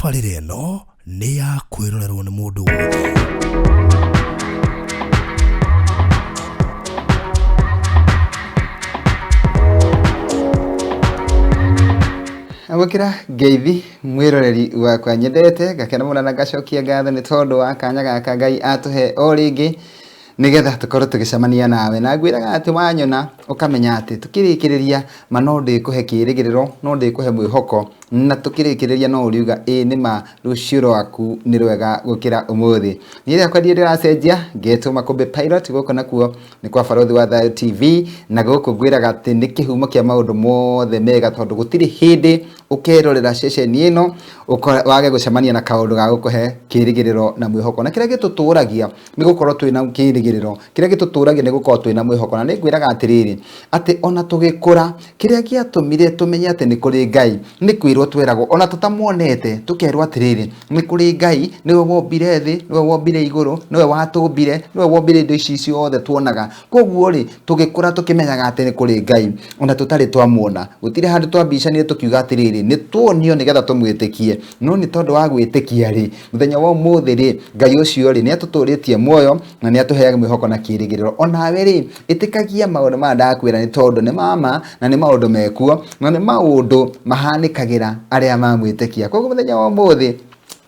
tabarĩra ĩno nĩ ya kwĩrorerwo nĩ mũndũ wothe. Agukira ngeithi mwiroreri wakwa nyendete gakena mũno na ngacokia ngatho nĩ tondũ wa kanya gaka Ngai atuhe o rĩngĩ nigetha tukorwo tugicemania nawe na ngwiraga ati wanyona ukamenya ati tukirikiriria no ndikuhe kirigiriro no ndikuhe mwihoko na tukirikiriria no uriuga nima rucio rwaku ni rwega gukira umuthi niria kwa ndira cenjia ngetuma kumbe pilot guko nakuo ni kwa Barothi wa Thayo TV na guko ngwiraga ati ni kihumo kia maundu mothe mega tondu gutiri hindi ukerorera ceceni ino wage gucemania na kaundu ga gukuhe kirigiriro na mwihoko na kira gituturagia ni gukorwo twina kirigiriro kira gituturagia ni gukorwo twina mwihoko na ni ngwiraga atiriri ati ona tugikura kiria giatumire tumenye ati ni kuri Ngai ni kwirwo tweragwo ona tutamuonete tukerwo atiriri ni kuri Ngai niwe wombire thi niwe wombire iguru niwe watumbire niwe wombire indo ici ciothe tuonaga koguo ri tugikura tukimenyaga ati ni kuri Ngai ona tutari twamuona gutire handu twambicanire tukiuga atiriri ni tuonio nigetha tumwitikie no ni tondu wa gwitikia ri muthenya wa umuthi ri Ngai ucio ri ni atuturitie muoyo na ni atuheaga mwihoko na kirigiriro onawe ri itikagia maundu ma ndakwira ni tondu ni mama na ni maundu mekuo na ni maundu mahanikagira aria mamwitikia koguo muthenya wa umuthi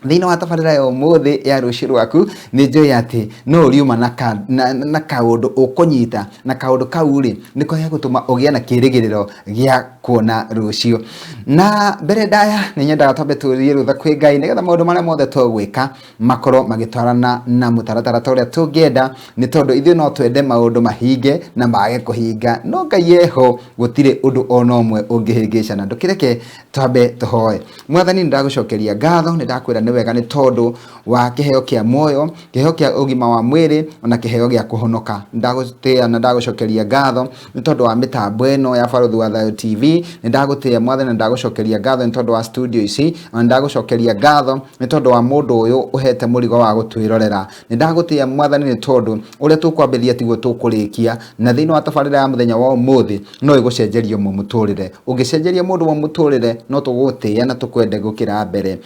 thina wa tabarira ya umuthi ya rucio rwaku ni njui ati no uriuma na kaundu ukunyita na kaundu kau ri niko ya gutuma ugia na kirigiriro gia kuona rucio na mbere ndaya ni nyendaga twambe turie rutha kwi Ngai nigetha maundu maria mothe tugwika makorwo magitwarana na mutaratara uria tungienda ni tondu ithuĩ no twende maundu mahinge na mage kuhinga no Ngai yeho gutire undu ona umwe ungihingicana ndukireke twambe tuhoe mwathani ndagucokeria ngatho ni ndakwira ni wega ni tondu wa kiheo kia moyo kiheo kia ugima wa mwiri ona kiheo gia kuhonoka ndagutia na ndagucokeria ngatho ni tondu wa mitambo ino ya Barothi wa Thayo TV ni ndagutia mwathani ndagucokeria ngatho ni tondu wa studio ici na ndagucokeria ngatho ni tondu wa mundu uyu uhete murigo wa gutwirorera ni ndagutia mwathani ni tondu uria tukwambiria tiguo tukurikia na thina wa tabarira ya muthenya wa umuthi no igucenjerio mu muturire ungicenjeria mundu wa muturire no tugutia na tukwende gukira mbere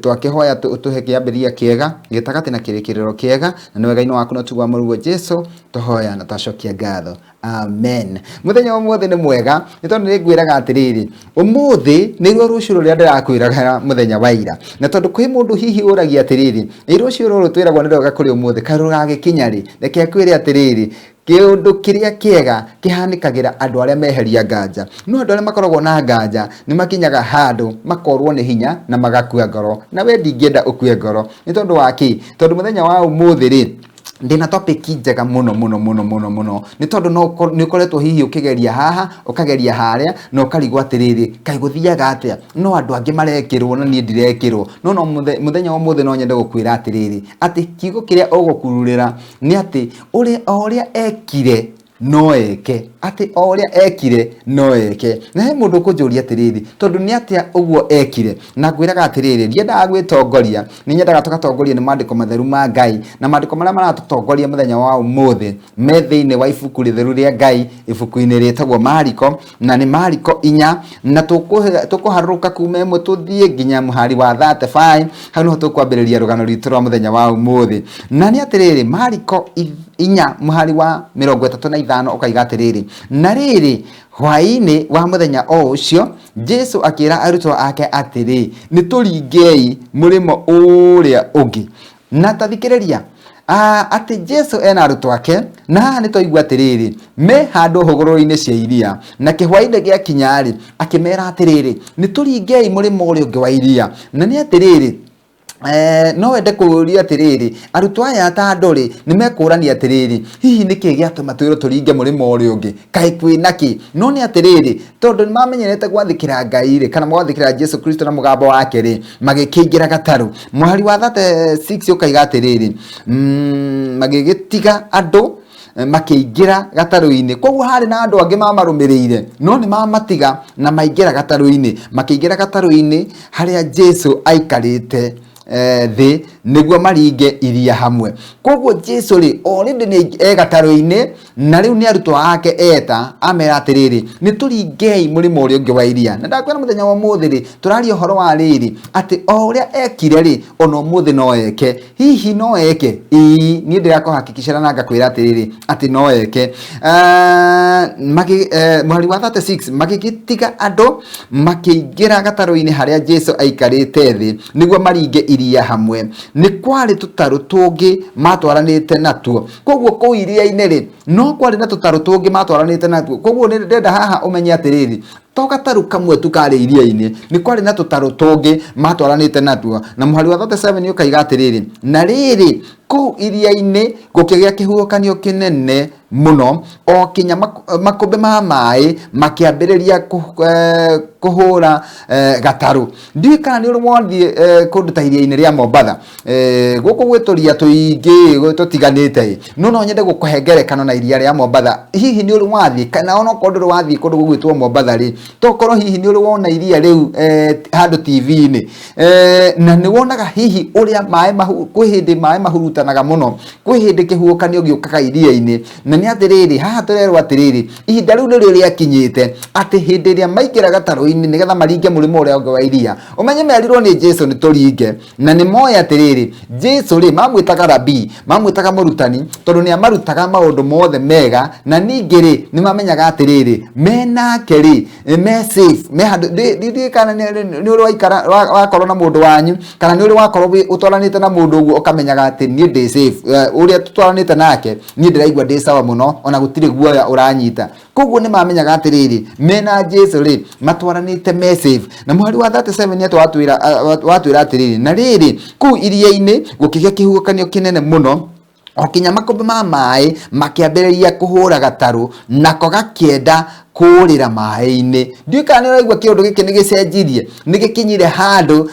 twakihoya tuhe kiambiria kiega gitagati na kirikiriro kiega na niwe Ngai waku no tugwa murugo Jesu tuhoya na tacokia ngatho amen muthenya wa umuthi ni mwega ni tondu ni ngwiraga atiriri umuthi ni ruo rucio ruria ndirakwiraga muthenya wa ira na tondu kwi mundu hihi uragia atiriri rucio ruru twiragwo ni rwega kuri umuthi karugagikinya ri reke akwire atiriri kiundu kiria kiega kihanikagira andu aria meheria nganja no andu aria makoragwo na nganja ni makinyaga handu makorwo ni hinya na magakua ngoro na we ndingienda ukue ngoro ni tondu waki tondu muthenya wa umuthi ri ndina topic njega muno ni tondu no ni ukoretwo hihi ukigeria haha ukageria haria no karigwa atiriri kai guthiaga atia no andu angi marekirwo na nie ndirekirwo no muthenya wa muthi no nyende gukwira atiriri ati kiugo kiria ugukururira ni ati uria ekire no eke ati oria ekire no eke na he mundu kunjuria atiriri tondu ni atia uguo ekire na ngwiraga atiriri ndiendaga gwitongoria ni nyendaga tugatongoria ni maandiko matheru ma Ngai na maandiko maria maratutongoria muthenya wa umuthi me thiini wa ibuku ritheru ria Ngai ibuku-ini ritagwo Mariko na ni Mariko 4 na tukuharuka kuma imwe tuthie nginya muhari wa 35 hau no tukwambiriria rugano rwitu rwa muthenya wa umuthi na ni atiriri Mariko 4 muhari wa 35 ukaiga atiriri na riri hwaini wa muthenya o ucio Jesu akira arutwo ake atiri ni turingei murimo uria ungi na tathikiriria ati Jesu ena arutwo ake na ni toigwa atiriri me handu huguru-ini cia iria na kihwaini gia kinyari akimera atiriri ni turingei murimo uria ungi wa iria na ni atiriri no wende kuria atiriri arutwo aya ta nduri ni mekurania atiriri hihi niki giatuma twiro turinge murimo uri ungi kai kwinaki no ni atiriri tondu ni mamenyerete gwathikira Ngai ri kana mwathikira Jesu Kristo na mugambo wake ri magikingira gataru muhari wa 36 ukaiga atiriri magigitiga andu makiingira gataru-ini koguo hari na andu angi mamarumiriire no ni mamatiga na maingira gataru-ini makiingira gataru-ini haria Jesu aikarite thĩ nĩguo maringe iria hamwe. Koguo Jesu rĩ already nĩ gataro-inĩ na rĩu nĩ arutwo ake eta amera atĩrĩrĩ nĩ tũringei mũrĩmo ũrĩa ũngĩ wa iria. Na ndakwĩra mũthenya wa ũmũthĩ rĩ tũraria ũhoro wa rĩrĩ atĩ o ũrĩa ekire rĩ ona ũmũthĩ no eke. Hihi no eke? Niĩ ndĩrakũhakikishĩra na ngakwĩra atĩrĩrĩ atĩ no eke. Mweri wa 36 magĩgĩtiga andũ makĩingĩra gataro-inĩ harĩa Jesu aikarĩte thĩ nĩguo maringe iria hamwe. Nĩ kwarĩ tũtarũ tũngĩ matwaranĩte natuo. Koguo kũu iria-inĩ rĩ no kwarĩ na tũtarũ tũngĩ matwaranĩte natuo. Koguo nĩ ndenda haha ũmenye atĩrĩrĩ to gatarũ kamwe tu karĩ iria-inĩ nĩ kwarĩ na tũtarũ tũngĩ matwaranĩte natuo. Na mũhari wa 37 ũkaiga atĩrĩrĩ na rĩrĩ kũu iria-inĩ gũkĩgĩa kĩhuhũkanio kĩnene mũno o kinya makũmbĩ ma maĩ makĩambĩrĩria kũhũra gatarũ. Ndiũĩ kana nĩ ũrĩ wothiĩ kũndũ ta iria-inĩ rĩa Mombatha gũkũ gwĩ tũria tũingĩ tũtiganĩte no nyende gũkũhe ngerekano na iria rĩa Mombatha. Hihi nĩ ũrĩ wathiĩ kana ona okorwo ndũrĩ wathiĩ kũndũ gũgwĩtwo Mombatha rĩ tokorwo hihi nĩ ũrĩ wona iria rĩu handũ TV-inĩ na nĩ wonaga hihi ũrĩa maĩ kwĩ hĩndĩ maĩ mahurutanaga mũno, kwĩ hĩndĩ kĩhuhũkanio gĩũkaga iria-inĩ. Na nĩ atĩrĩrĩ haha tũrerwo atĩrĩrĩ ihinda rĩu nĩrĩo rĩakinyĩte atĩ hĩndĩ ĩrĩa maingĩra gatarũ-inĩ nĩgetha maringe mũrĩmo ũrĩa ũngĩ wa iria. Ũmenye merirwo nĩ Jesu nĩ tũringe na nĩ moĩ atĩrĩrĩ Jesu rĩ mamwĩtaga rabii, mamwĩtaga mũrutani tondũ nĩ amarutaga maũndũ mothe mega na ningĩ rĩ nĩ mamenyaga atĩrĩrĩ menake rĩ me safe me handũ ndiũĩ kana nĩ ũrĩ wakorwo na mũndũ wanyu kana nĩ ũrĩ wakorwo ũtwaranĩte na mũndũ ũguo ũkamenyaga atĩ niĩ ndĩ safe ũrĩa tũtwaranĩte nake niĩ ndĩraigua ndĩ sawa mũno ona gũtirĩ guoya ũranyita. Koguo nĩ mamenyaga atĩrĩrĩ mena Jesu rĩ matwaranĩte me safe. Na mũhari wa 37 nĩ watwĩra atĩrĩrĩ na rĩrĩ kũu iria-inĩ gũkĩgĩa kĩhuhũkanio kĩnene mũno o kinya makũmbĩ ma maĩ makĩambĩrĩria kũhũra gatarũ nako gakĩenda kũrĩra maĩ-inĩ. Ndiũĩ kana nĩ ũraigua kĩũndũ gĩkĩ nĩ gĩcenjirie nĩ gĩkinyire handũ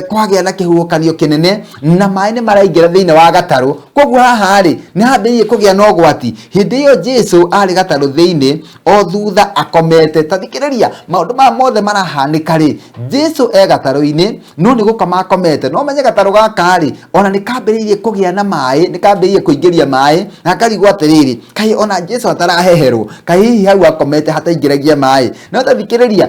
kwagĩa na kĩhuhũkanio kĩnene na maĩ nĩ maraingĩra thĩinĩ wa gatarũ. Koguo haha rĩ nĩ hambĩrĩirie kũgĩa na ũgwati. Hĩndĩ ĩyo Jesu arĩ gatarũ thĩinĩ o thutha akomete. Ta thikĩrĩria maũndũ maya mothe marahanĩka rĩ Jesu gatarũ-inĩ no nĩ gũkoma akomete. No menye gatarũ gaka rĩ ona nĩ kambĩrĩirie kũgĩa na maĩ, nĩ kambĩrĩirie kũingĩria maĩ na karigwo atĩrĩrĩ kaĩ ona Jesu ataraheherwo kaĩ hihi hau akomete hataingĩragia maĩ. No ta thikĩrĩria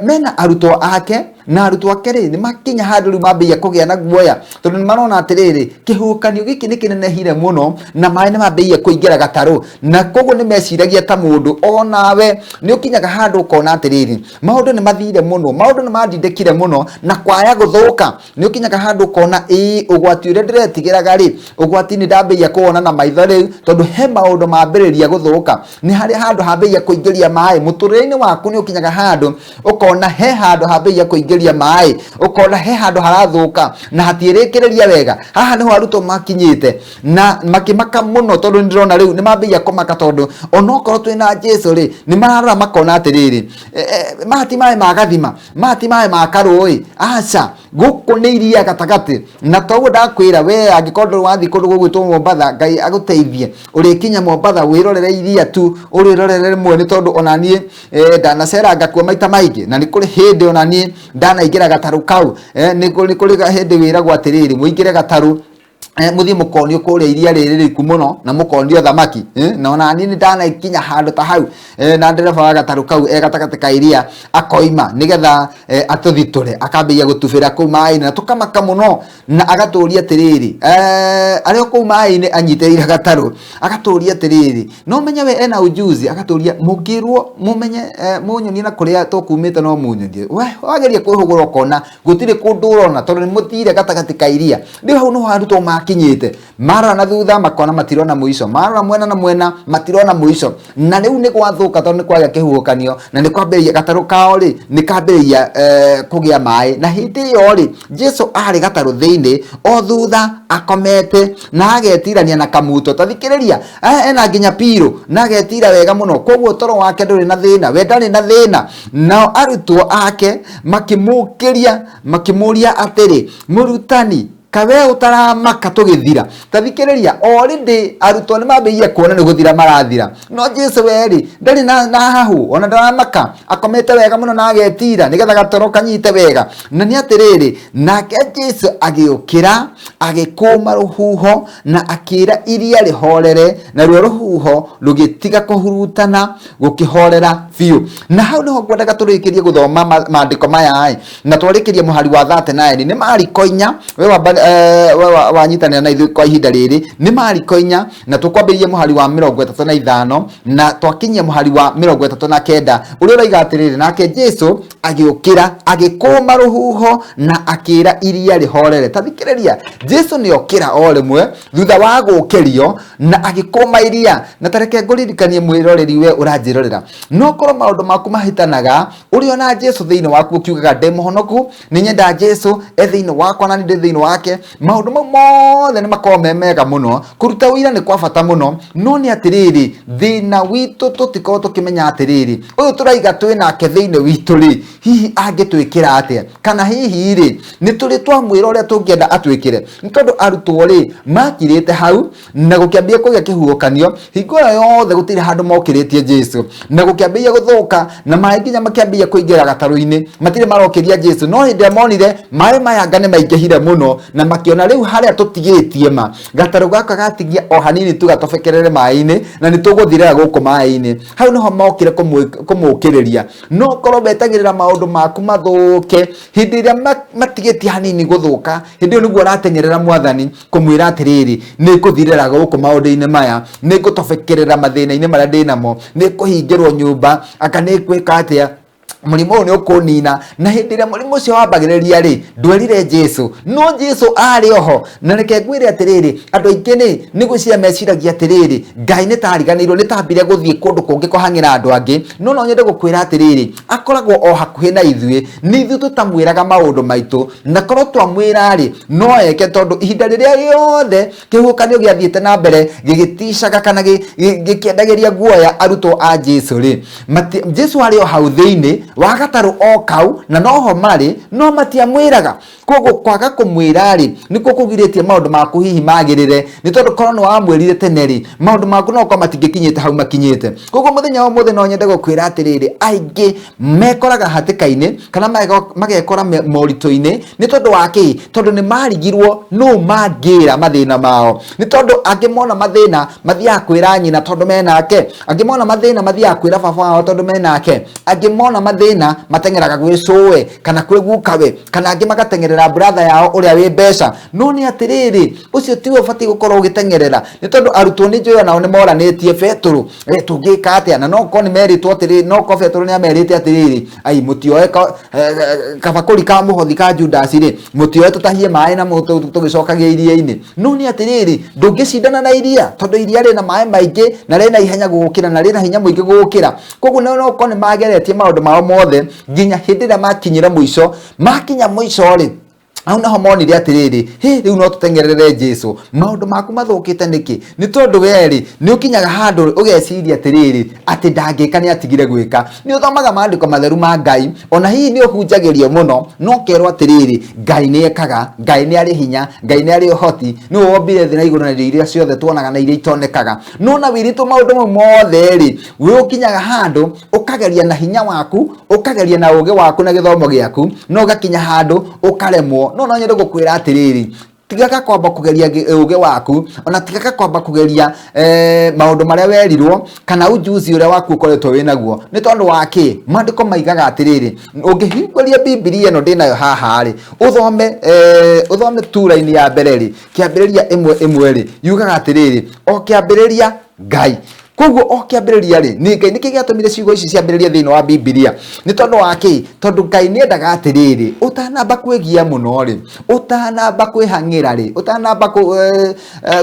mena arutwo ake na arutwo ake rĩ nĩ makinya handũ rĩu mambĩrĩria kũgĩa na guoya tondũ nĩ marona atĩrĩrĩ kĩhuhũkanio gĩkĩ nĩ kĩnenehire mũno na maĩ nĩ mambĩrĩria kũingĩra gatarũ. Na koguo nĩ meciragia ta mũndũ onawe nĩ ũkinyaga handũ ũkona atĩrĩrĩ maũndũ nĩ mathire mũno, maũndũ nĩ mandindĩkire mũno na kwaya gũthũka. Nĩ ũkinyaga handũ ũkona ũgwati ũrĩa ndĩretigĩraga rĩ ũgwati nĩ ndambĩrĩria kuona na maitho rĩu tondũ he maũndũ mambĩrĩria gũthũka. Nĩ harĩ handũ hambĩrĩria kũingĩria maĩ mũtũrĩre-inĩ waku. Nĩ ũkinyaga handũ ũkona he handũ hambĩrĩria kũingĩria maĩ ũkona he handũ harathũka na hatiĩrĩkĩrĩria wega. Haha nĩho arutwo makinyĩte na makĩmaka mũno tondũ nĩ ndĩrona rĩu nĩ mambĩrĩria kũmaka tondũ onokorwo twĩna Jesu rĩ nĩ mararora makona atĩrĩrĩ mahati maĩ ma gathima, mahati maĩ ma karũĩ, aca gũkũ nĩ iria gatagatĩ. Na toguo ndakwĩra we angĩkorwo ndũrĩ wathiĩ kũndũ gũgwĩtwo Mombatha Ngai agũteithie ũrĩkinya Mombatha wĩrorere iria tu ũrĩrorere rĩmwe nĩ tondũ ona niĩ ndanacera ngakua maita maingĩ na nĩ kũrĩ hĩndĩ ona niĩ ndanaingĩra gatarũ kau. Nĩ kũrĩ hĩndĩ wĩragwo atĩrĩrĩ mũingĩre gatarũ muthie mukonio kuria iria ririku muno na mukonio thamaki na ona nini ndana ikinya handu ta hau na ndereba wa gataru kau gatagati ka iria akoima nigetha atuthiture akambia gutubira ku mai na tukamaka muno na agaturia tiriri ari ku mai ni anyiteire gataru agaturia tiriri no menye we ena ujuzi agaturia mugirwo mumenye munyonie na kuria tukumite no munyonie we wageria kwihugura kona gutire kundurona tondu ni mutire gatagati ka iria ndio hau no haruto kinyite mara na thutha makona matirona muico mara mwena na mwena matirona muico na riu ni gwathuka tondu ni kwaga kihuukanio na ni kwambiria gataru kao ri ni kambiria kugia mai na hindi yo ri Jesu ari gataru thiini o thutha akomete na agetirania na kamuto tathikiriria ena nginya piro na agetira wega muno koguo toro wake nduri na thina we ndari na thina na arutwo ake makimukiria makimuria atiri murutani kawe utaramaka tugithira tathikiriria already arutwo ni mambirie kuona ni guthira marathira no Jesu weri ndari na hahu ona ndaramaka akomete wega muno na agetira nigetha gatoro kanyite wega na ni atiriri nake Jesu agiukira agikuma ruhuho na akira iria rihorere na ruo ruhuho rugitiga kuhurutana gukihorera biu na hau niho ngwendaga turikirie guthoma maandiko maya na twarikirie muhari wa 39 ni Mariko 4 we wanyitanira na ithu kwa ihinda riri ni Mariko 4 na tukwambirie muhari wa 35 na twakinyia muhari wa 39 uria uraiga atiriri nake Jesu agiukira agikuma ruhuho na akira iria rihorere tathikiriria Jesu ni okira o rimwe thutha wa gukirio na agikuma iria na tareke nguririkanie mwiroreri we uranjirorera no korwo maundu maku mahitanaga uri ona Jesu thiini waku ukiugaga ndi muhonoku ni nyenda Jesu thiini wakwa na ndi thiini wake maundu mothe ni makorwo memega muno kuruta wira ni kwa bata muno no ni atiriri thina witu tutiko tukimenya atiriri uyu turaiga twinake thiini witu ri hihi angitwikira atia kana hihi ri ni turi twamwira uria tungienda atwikire ntondu arutwo ri makirite hau na gukiambia kugia kihuukanio hingo yothe gutire handu mokiritie Jesu na gukiambia guthuka na mai nginya makiambia kuingira gataru-ini matire marokiria Jesu no hindi amonire mai mayanga ni maingihire muno na makiona riu haria tutigitie ma gataru gaka gatigia o hanini tu gatofekerere mai-ini na ni tuguthirira guku mai-ini hau niho mokire kumukiriria no korwo betagirira maundu maku mathuke hindi ria matigitie hanini guthuka hindi niguo ratengerera Mwathani kumwira atiriri ni kuthirira guku maundu-ini maya ni gutofekerera mathina-ini maria ndinamo ni kuhingirwo nyumba aka ni kwika atia murimo ni ukunina na hindi ria murimo ucio wambagiriria ri ndwerire Jesu no Jesu ari oho na reke ngwire atiriri andu aingi ni gucia meciragia atiriri Ngai ni tariganirwo ni tambire guthie kundu kungi kuhangira andu angi no nyende gukwira atiriri akoragwo o hakuhi na ithuĩ ni ithuĩ tutamwiraga maundu maitu na korwo twamwira ri no eke tondu ihinda riria yothe kihukanio giathiite na mbere gigiticaga kana gikiendagiria guoya arutwo a Jesu ri Jesu ari o hau thiini wa gataru o kau na noho mari no matiamwiraga koguo kwaga kumwira ri niko kugiritie maundu maku hihi magirire ni tondu korwo ni wamwirire tene ri maundu maku no ko matingikinyite hau makinyite koguo muthenya o muthe no nyende gukwira atiriri aingi mekoraga hatikaini kana magekora morito-ini ni tondu waki tondu ni marigirwo no mangira mathina mao ni tondu angimona mathina mathia kwira nyina tondu menake angimona mathina mathia kwira baba wao tondu menake angimona mathina matengeraga gwi cuwe kana kwi gukawe kana angi magatengerera brother yao uria wi mbeca no ni atiriri ucio tiwe ubati gukorwo ugitengerera ni tondu arutwo ni njoya nao ni moranitie Petro tungika atia na no ko ni meritwo atiriri no ko Petro ni amerite atiriri ai mutioe kabakuri ka muhothi ka Judas ri mutioe tutahie mai na mutu tugicokagia iria-ini no ni atiriri ndungicindana na iria tondu iria ri na mai maingi na rina ihenya gukira na rina hinya muingi gukira koguo no ko ni mageretie maundu mao mothe nginya hindi ria makinyira muico makinya muico ri au naho monire atiriri riu no tutengerere Jesu maundu maku mathukite niki ni tondu weri ni ukinyaga handu ugeciria atiriri ati ndangika ni atigire gwika ni uthomaga maandiko matheru ma Ngai ona hihi ni uhunjagirio muno no kerwo atiriri Ngai ni ekaga Ngai ni ari hinya Ngai ni ari uhoti ni wombire thina iguru na iria ciothe tuonaga na iria itonekaga no na wiritu maundu mothe ri we ukinyaga handu ukageria na hinya waku ukageria na uge waku na githomo giaku no gakinya handu ukaremwo no nyende gukwira atiriri tigaga kwamba kugeria uge waku ona tigaga kwamba kugeria maundu maria werirwo kana ujuzi uria waku ukoretwo winaguo ni tondu waki maandiko maigaga atiriri ungihingũria Biblia ino ndinayo haha ri uthome tura-ini ya mbere ri kiambiriria imwe ri yugaga atiriri o kiambiriria Ngai koguo o kiambiriria ri ni Ngai niki giatumire ciugo ici ciambiriria thiini wa Biblia ni tondu waki tondu Ngai ni endaga atiriri utanamba kwigia muno ri utanamba kwihangira ri utanamba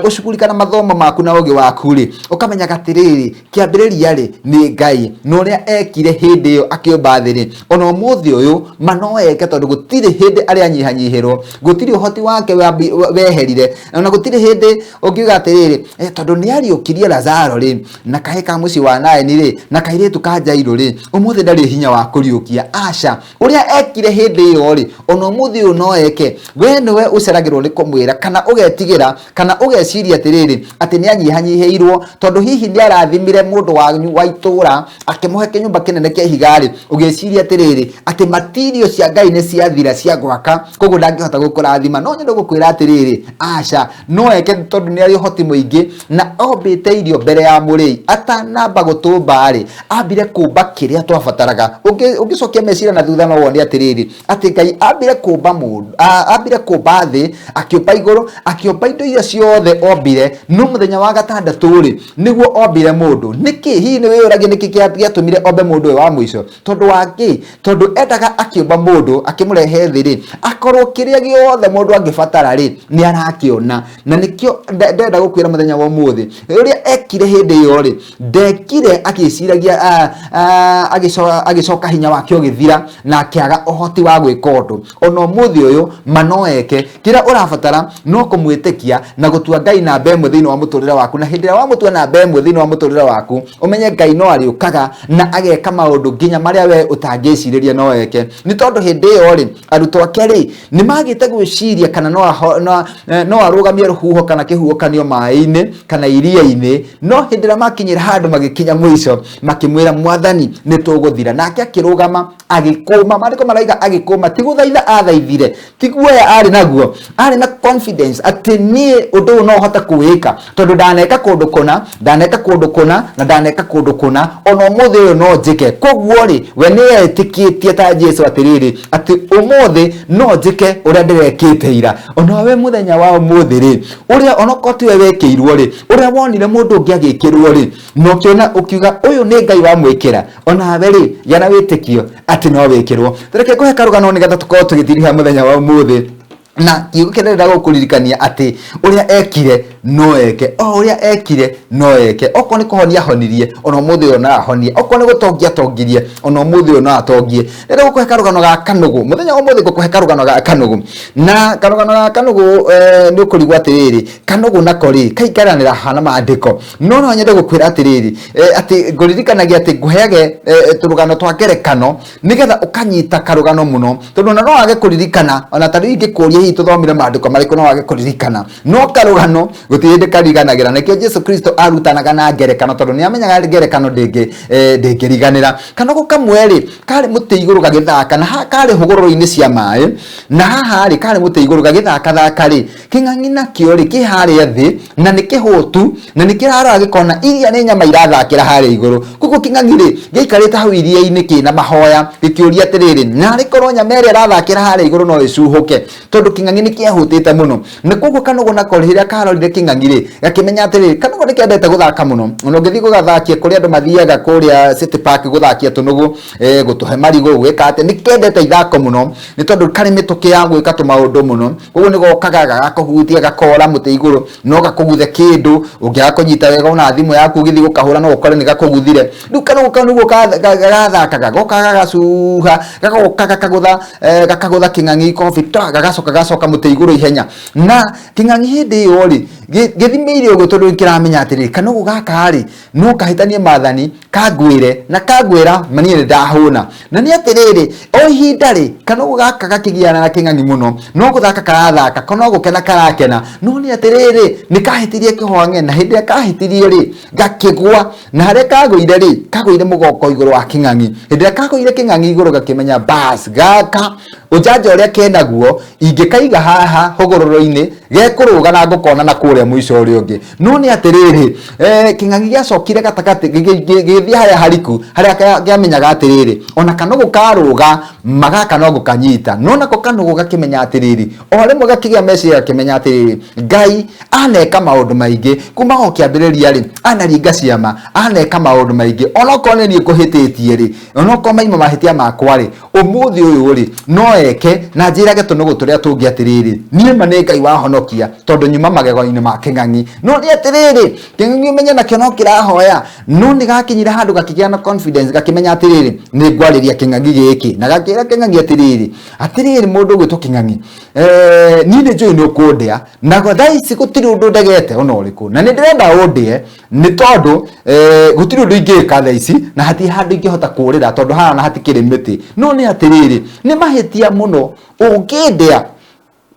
gucukurikana mathomo maku na ugi waku ri ukamenya atiriri kiambiriria ri ni Ngai no ria ekire hindi yo akiumba thi ri ona umuthi uyu manoeke tondu gutiri hindi ari anyihanyihirwo gutiri uhoti wake weherire ona gutiri hindi ungiuga atiriri tondu ni ariukirie Lazaro ri na kahe ka muci wa naeni ri na kairitu ka Jairo ri umuthi ndari hinya wa kuriukia aca uria ekire hindi iyo ri ono muthi no eke we niwe uceragirwo ni kumwira kana ugetigira kana ugeciria atiriri ati ni anyihanyiheirwo tondu hihi ni arathimire mundu wa itura akimuhe kinyumba kinene kia higari ugeciria atiriri ati material cia Ngai ni ciathira cia gwaka koguo ndangihota gukurathima no nyendo gukwira atiriri aca no eke tondu ni ari hoti muingi na ombite irio mbere ya muri atanamba gutumba ri ambire kumba kiria twabataraga ungicokia meciria na thutha no wone atiriri ati Ngai ambire kumba mundu ambire kumba thi akiumba iguru akiumba indo iria ciothe ombire no muthenya wa gatandatu ri niguo ombire mundu niki hihi ni wiyuragie niki giatumire ombe mundu wa mwico tondu waki tondu endaga akiumba mundu akimurehe thi ri akorwo kiria giothe mundu angibatara ri ni arakiona na nikio ndenda gukwira muthenya wa umuthi uria ekire hindi iyo ri ndekire agiciragia agicoka hinya wake ugithira na akiaga uhoti wa gwika undu ona umuthi uyu manoeke kira urabatara no kumwitikia na gutua Ngai na mbemwe thiini wa muturire waku na hindi wa mutua na mbemwe thiini wa muturire waku umenye Ngai no ariukaga na ageka maundu nginya maria we utangiciriria no eke ni tondu hindi iyo ri arutwo ake ri ni magite gwiciria kana no arugamie ruhuho kana kihuhokanio mai-ini kana iria-ini no hindi ra makinyira handu magikinya mwico makimwira Mwathani ni tuguthira nake akirugama agikuma mariko maraiga agikuma tiguthaitha athaithire tiguoya ari naguo ari na confidence ati ni undu no hota kuwika tondu ndaneka kundu kuna na ndaneka kundu kuna ono muthi uyu no njike koguo ri we ni etikitie ta Jesu atiriri ati umuthi no njike uria ndirekite ira ono we muthenya wa umuthi ri uria onokoti we wekirwo ri uria wonire mundu ungi agikirwo ri no kiona ukiuga uyu ni Ngai wa mwikira ona we ri yana witikio ati no wikirwo reke kuhe karugano ni gatha tukorwo tugithiriha muthenya wa umuthi na yukenera gukuririkania ati uria ekire no eke uria ekire no eke oko ni kuhonia honirie ona muthi ona ahonie oko ni gutongia tongirie ona muthi ona atongie rero gukuhe karugano ga kanugu muthenya wa muthi gukuhe karugano ga kanugu na karugano ga kanugu ni ukurigwa atiriri kanugu na kori kaikaranira hana maandiko no nyende gukwira atiriri ati nguririkanagia ati nguheage turugano twa ngerekano nigetha ukanyita karugano muno tondu no wage kuririkana ona tari ingikuria hihi tuthomire maandiko mariko no wage kuririkana no karugano gutinde kariganagira nikio Jesu Kristo arutanaga na ngerekano tondu ni amenyaga ngerekano ndingiriganira kana gukamweri kari muti iguru gagithaka na kari huguro-ini cia mai na haha ri kari muti iguru gagithaka thakari king'ang'i nakio ri kihari thi na nikihutu na nikirara gikona iria ni nyama irathakira hari iguru kuko king'ang'i ri giikarite hau iria-ini kina mahoya gikiuria atiriri na rikorwo nyama iri irathakira hari iguru no icuhuke tondu king'ang'i nikihutite muno na kuko kanugu na koriria karorire king'ang'i ri gakimenya atiriri kanugu nikendete guthaka muno no ngithi gugathakia kuri andu mathiaga kuria City Park guthakia tunugu gutuhe marigo gwika ati nikendete ithako muno ni tondu kari mituki ya gwika tumaundu muno koguo ni gokaga gakuhutia gakora muti iguru no gakuguthe kindu ungiaga kunyita wega una thimu yaku githi gukahura no ukore ni gakuguthire duka kanugu gathakaga gokaga gacuha gagokaga kakagutha king'ang'i kofita gagacoka muti iguru ihenya na king'ang'i hindi iyo ri githimiire uguo tondu kiramenya atiri kanugu gaka ri no kahitanie mathani kangwire na kangwira manie ndahuna na ni atiriri o ihinda ri kanugu gaka gakigiana na king'ang'i muno no guthaka karathaka kono gukena karakena no ni atiriri ni kahitirie kihoange na hindi kahitirie ri gakigwa na hare kagwire ri kagwire mugoko iguru wa king'ang'i hindi kagwire king'ang'i iguru gakimenya bas gaka ujanja uria kenaguo ingikaiga haha hugururo-ini gekuruga na ngukona na kuria mwico uri ungi no ni atiriri king'ang'i giacokire gatakati githia haria hariku haria giamenyaga atiriri ona kanugu karuga magaka no gukanyita no nako kanugu gakimenya atiriri o rimwe gakigia meciria gakimenya atiriri Ngai aneka maundu maingi kuma ho kiambiriria ri anaringa ciama aneka maundu maingi ona kone ni kuhititie ri ona ko maima mahitia makwa ri umuthi uyu ri no eke na njirage tunugu turia tungi atiriri nie mane Ngai wa honokia tondu nyuma magego-ini ma king'ang'i no ni atiriri king'ang'i umenya nakio no kirahoya no ni gakinyira handu gakigia na confidence gakimenya atiriri ni ngwariria king'ang'i giki na gakira king'ang'i atiriri mundu gwitwo king'ang'i ni nĩ njũĩ nĩ ũkũndĩa na thaa ici gũtirĩ ũndũ ndegete ona ũrĩkũ na nĩ ndĩrenda ũndĩe nĩ tondũ gũtirĩ ũndũ ingĩka thaa ici na hatirĩ handũ ingĩhota kũũrĩra tondũ haha na hatikĩrĩ mĩtĩ no nĩ atĩrĩrĩ nĩ mahĩtia mũno ũngĩndĩa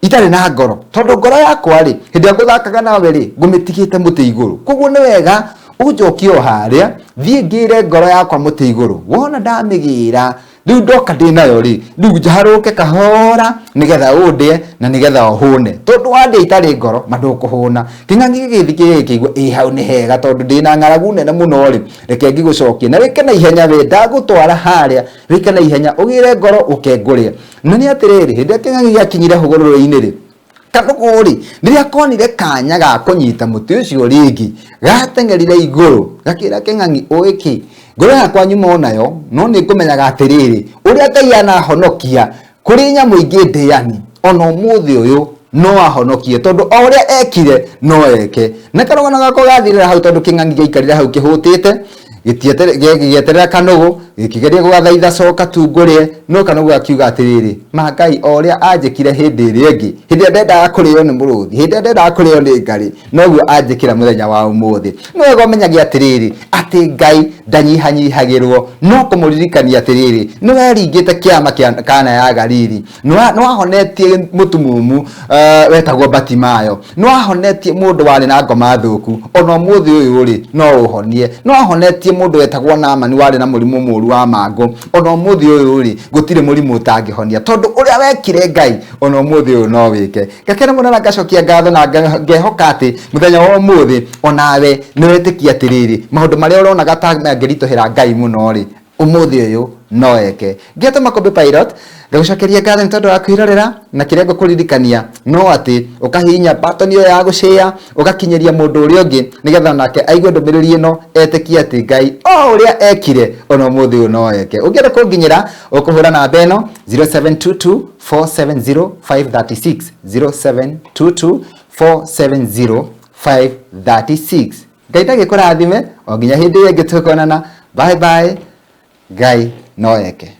itarĩ na ngoro tondũ ngoro yakwa rĩ hĩndĩ ĩrĩa ngũthakaga nawe rĩ ngũmĩtigĩte mũtĩ igũrũ koguo nĩ wega ũnjokie o harĩa thiĩ ngĩre ngoro yakwa mũtĩ igũrũ wona ndamĩgĩra rĩu ndoka ndĩnayo rĩ rĩu njaharũke kahora nĩgetha ũndĩe na nĩgetha ũhũne tondũ wandĩa itarĩ ngoro ma ndũkũhũna kĩng'ang'i gĩgĩthiĩ kĩigua hau nĩ hega tondũ ndĩna ng'aragu nene mũno rĩ reke ngĩgũcokie na wĩke na ihenya we ndagũtwara harĩa wĩke na ihenya ũgĩre ngoro ũkengũrĩe na nĩ atĩrĩrĩ hĩndĩ ĩrĩa kĩng'ang'i gĩakinyire hũgũrũrũ-inĩ rĩ kanũgũ rĩ rĩrĩa konire kanya ga kũnyita mũtĩ ũcio rĩngĩ gateng'erire igũrũ gakĩra kĩng'ang'i ũĩkĩ ngoro yakwa nyuma onayo no nĩ ngũmenyaga atĩrĩrĩ ũrĩa Ngai anahonokia kũrĩ nyamũ ingĩ ndĩani ona ũmũthĩ ũyũ no ahonokie tondũ o ũrĩa ekire no eke na karũgano gako gathirĩra hau tondũ kĩng'ang'i gĩaikarire hau kĩhũtĩte gĩgĩeterera kanũgũ gĩkĩgeria gũgathaitha coka tu ngũrĩe no kanũgũ gakiuga atĩrĩrĩ ma Ngai o ũrĩa anjĩkire hĩndĩ ĩrĩa ĩngĩ hĩndĩ ĩrĩa ndendaga kũrĩo nĩ mũrũthi hĩndĩ ĩrĩa ndendaga kũrĩo nĩ ngarĩ noguo anjĩkĩra mũthenya wa ũmũthĩ no wega ũmenyage atĩrĩrĩ atĩ Ngai ndanyihanyihagĩrwo no kũmũririkania atĩrĩrĩ nĩ weringĩte kĩama kana ya Galili nĩ wahonetie mũtumumu wetagwo Batimayo nĩ wahonetie mũndũ warĩ na ngoma thũku ona ũmũthĩ ũyũ rĩ no ũhonie no wahonetie mũndũ wetagwo Naamani warĩ na mũrimũ mũru wa mango ona ũmũthĩ ũyũ rĩ gũtirĩ mũrimũ ũtangĩhonia tondũ ũrĩa wekire Ngai ona ũmũthĩ ũyũ no wĩke gakena mũno na ngacokia ngatho na ngehoka atĩ mũthenya wa ũmũthĩ onawe nĩ wetĩkia atĩrĩrĩ maũndũ marĩa ũronaga ta mangĩritũhĩra Ngai mũno rĩ ũmũthĩ ũyũ no eke ngĩte Makombe Pilot ngagũcokeria ngatho nĩ tondũ wa kwĩrorera na kĩrĩa ngũkũririkania no atĩ ũkahihinya button ĩyo ya gũshare ũgakinyĩria mũndũ ũrĩa ũngĩ nĩgetha nake aigue ndũmĩrĩri ĩno etĩkie atĩ Ngai o ũrĩa ekire ona ũmũthĩ ũyũ no eke ũngĩenda kũnginyĩra ũkũhũra namba ĩno 0722 470 536 0722 470 536 Ngai ndagĩkũrathime o nginya hĩndĩ ĩngĩ tũkonana bye bye Ngai no eke